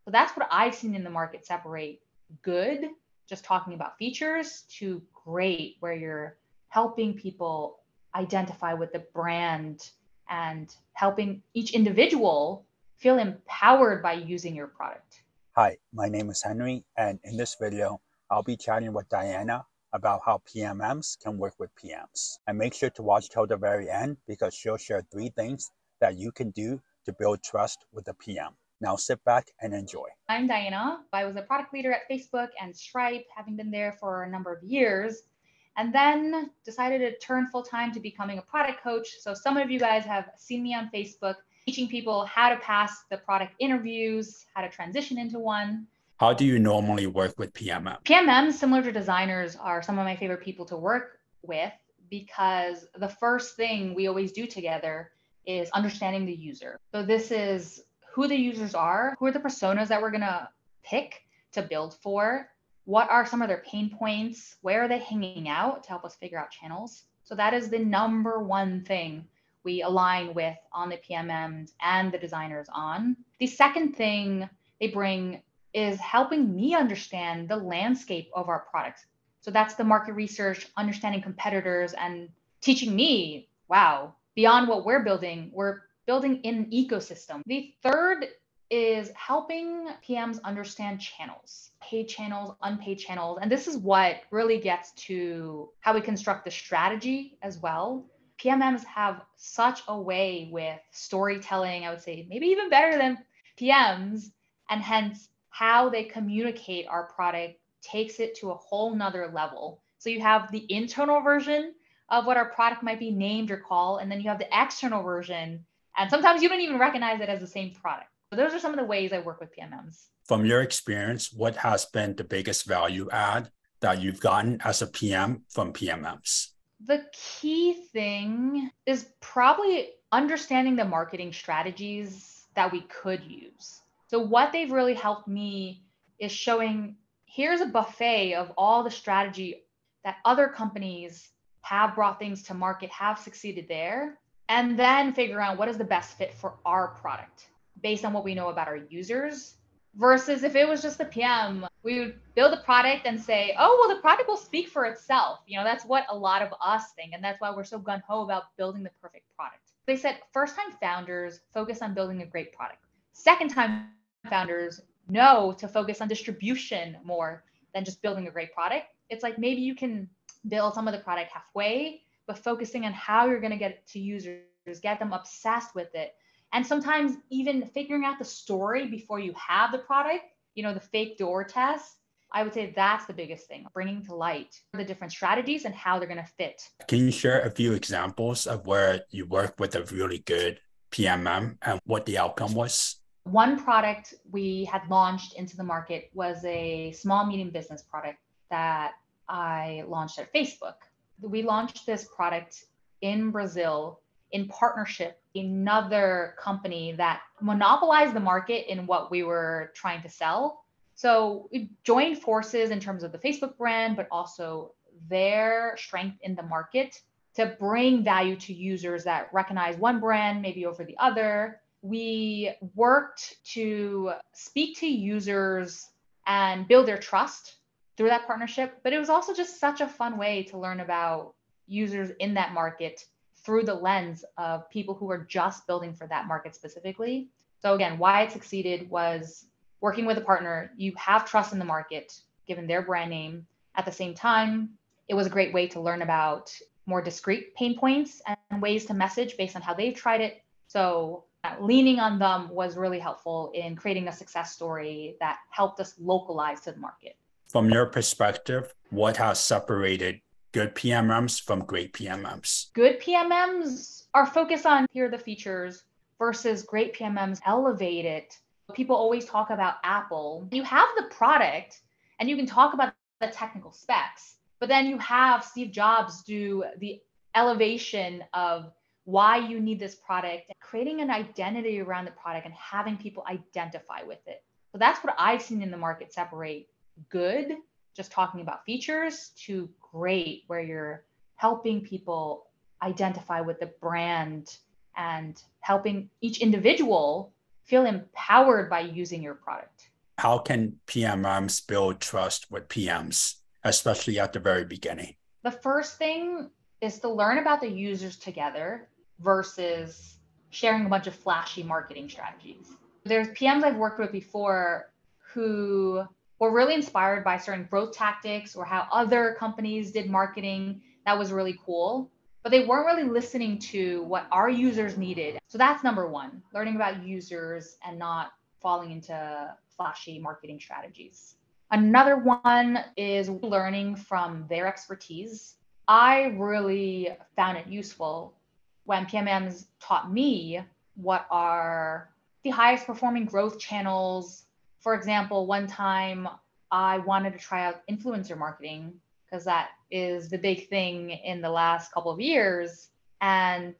So that's what I've seen in the market separate good, just talking about features, to great, where you're helping people identify with the brand and helping each individual feel empowered by using your product. Hi, my name is Henry, and in this video, I'll be chatting with Diana about how PMMs can work with PMs. And make sure to watch till the very end because she'll share 3 things that you can do to build trust with a PM. Now sit back and enjoy. I'm Dianna. I was a product leader at Facebook and Stripe, having been there for a number of years, and then decided to turn full-time to becoming a product coach. So some of you guys have seen me on Facebook teaching people how to pass the product interviews, how to transition into one. How do you normally work with PMM? PMMs, similar to designers, are some of my favorite people to work with because the first thing we always do together is understanding the user. So this is who the users are, who are the personas that we're going to pick to build for, what are some of their pain points, where are they hanging out to help us figure out channels. So that is the number one thing we align with on the PMMs and the designers on. The second thing they bring is helping me understand the landscape of our products. So that's the market research, understanding competitors, and teaching me, wow, beyond what we're building in an ecosystem. The third is helping PMs understand channels, paid channels, unpaid channels. And this is what really gets to how we construct the strategy as well. PMMs have such a way with storytelling, I would say maybe even better than PMs, and hence how they communicate our product takes it to a whole nother level. So you have the internal version of what our product might be named or called, and then you have the external version. And sometimes you don't even recognize it as the same product. So those are some of the ways I work with PMMs. From your experience, what has been the biggest value add that you've gotten as a PM from PMMs? The key thing is probably understanding the marketing strategies that we could use. So what they've really helped me is showing, here's a buffet of all the strategy that other companies have brought things to market, have succeeded there, and then figure out what is the best fit for our product based on what we know about our users. Versus if it was just the PM, we would build a product and say, oh, well, the product will speak for itself. That's what a lot of us think. And that's why we're so gung-ho about building the perfect product. They said first-time founders focus on building a great product. Second-time founders know to focus on distribution more than just building a great product. It's like maybe you can build some of the product halfway, but focusing on how you're going to get it to users, get them obsessed with it. And sometimes even figuring out the story before you have the product, the fake door test. I would say that's the biggest thing, bringing to light the different strategies and how they're going to fit. Can you share a few examples of where you worked with a really good PMM and what the outcome was? One product we had launched into the market was a small medium business product that I launched at Facebook. We launched this product in Brazil in partnership with another company that monopolized the market in what we were trying to sell. So we joined forces in terms of the Facebook brand, but also their strength in the market to bring value to users that recognize one brand maybe over the other. We worked to speak to users and build their trust through that partnership, but it was also just such a fun way to learn about users in that market through the lens of people who are just building for that market specifically. So again, why it succeeded was working with a partner. You have trust in the market, given their brand name. At the same time, it was a great way to learn about more discrete pain points and ways to message based on how they've tried it. So leaning on them was really helpful in creating a success story that helped us localize to the market. From your perspective, what has separated good PMMs from great PMMs? Good PMMs are focused on here are the features versus great PMMs elevate it. People always talk about Apple. You have the product and you can talk about the technical specs, but then you have Steve Jobs do the elevation of why you need this product, creating an identity around the product and having people identify with it. So that's what I've seen in the market separate good, just talking about features, to great, where you're helping people identify with the brand and helping each individual feel empowered by using your product. How can PMMs build trust with PMs, especially at the very beginning? The first thing is to learn about the users together versus sharing a bunch of flashy marketing strategies. There's PMs I've worked with before who were really inspired by certain growth tactics or how other companies did marketing. That was really cool. But they weren't really listening to what our users needed. So that's number one, learning about users and not falling into flashy marketing strategies. Another one is learning from their expertise. I really found it useful when PMMs taught me what are the highest performing growth channels. For example, one time I wanted to try out influencer marketing because that is the big thing in the last couple of years. And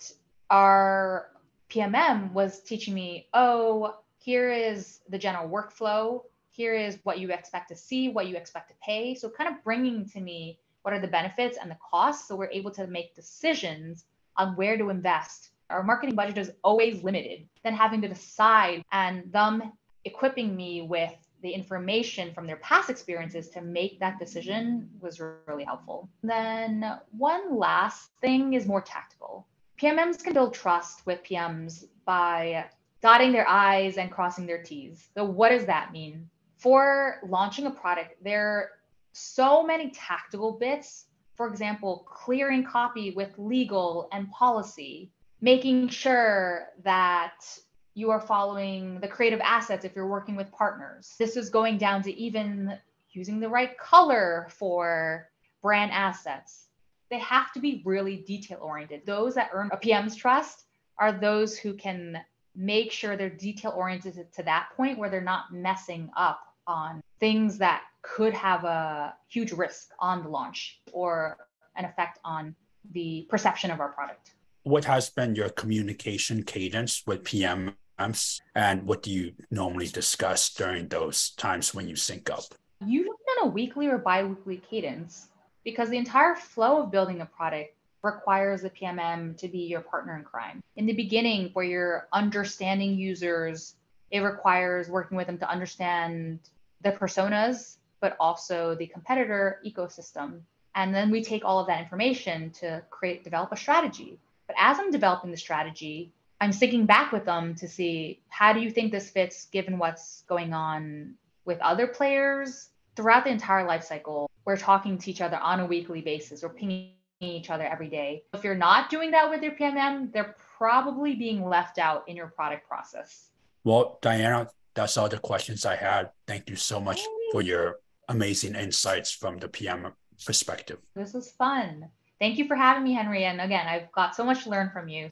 our PMM was teaching me, oh, here is the general workflow. Here is what you expect to see, what you expect to pay. So kind of bringing to me what are the benefits and the costs. So we're able to make decisions on where to invest. Our marketing budget is always limited. Then having to decide and them equipping me with the information from their past experiences to make that decision was really helpful. Then one last thing is more tactical. PMMs can build trust with PMs by dotting their I's and crossing their T's. So what does that mean? For launching a product, there are so many tactical bits. For example, clearing copy with legal and policy, making sure that you are following the creative assets if you're working with partners. This is going down to even using the right color for brand assets. They have to be really detail oriented. Those that earn a PM's trust are those who can make sure they're detail oriented to that point where they're not messing up on things that could have a huge risk on the launch or an effect on the perception of our product. What has been your communication cadence with PMMs, and what do you normally discuss during those times when you sync up? Usually on a weekly or bi-weekly cadence, because the entire flow of building a product requires the PMM to be your partner in crime. In the beginning, where you're understanding users, it requires working with them to understand the personas, but also the competitor ecosystem. And then we take all of that information to develop a strategy. But as I'm developing the strategy, I'm syncing back with them to see, how do you think this fits given what's going on with other players? Throughout the entire life cycle, we're talking to each other on a weekly basis. We're pinging each other every day. If you're not doing that with your PMM, they're probably being left out in your product process. Well, Dianna, that's all the questions I had. Thank you so much for your amazing insights from the PM perspective. This was fun. Thank you for having me, Henry. And again, I've got so much to learn from you.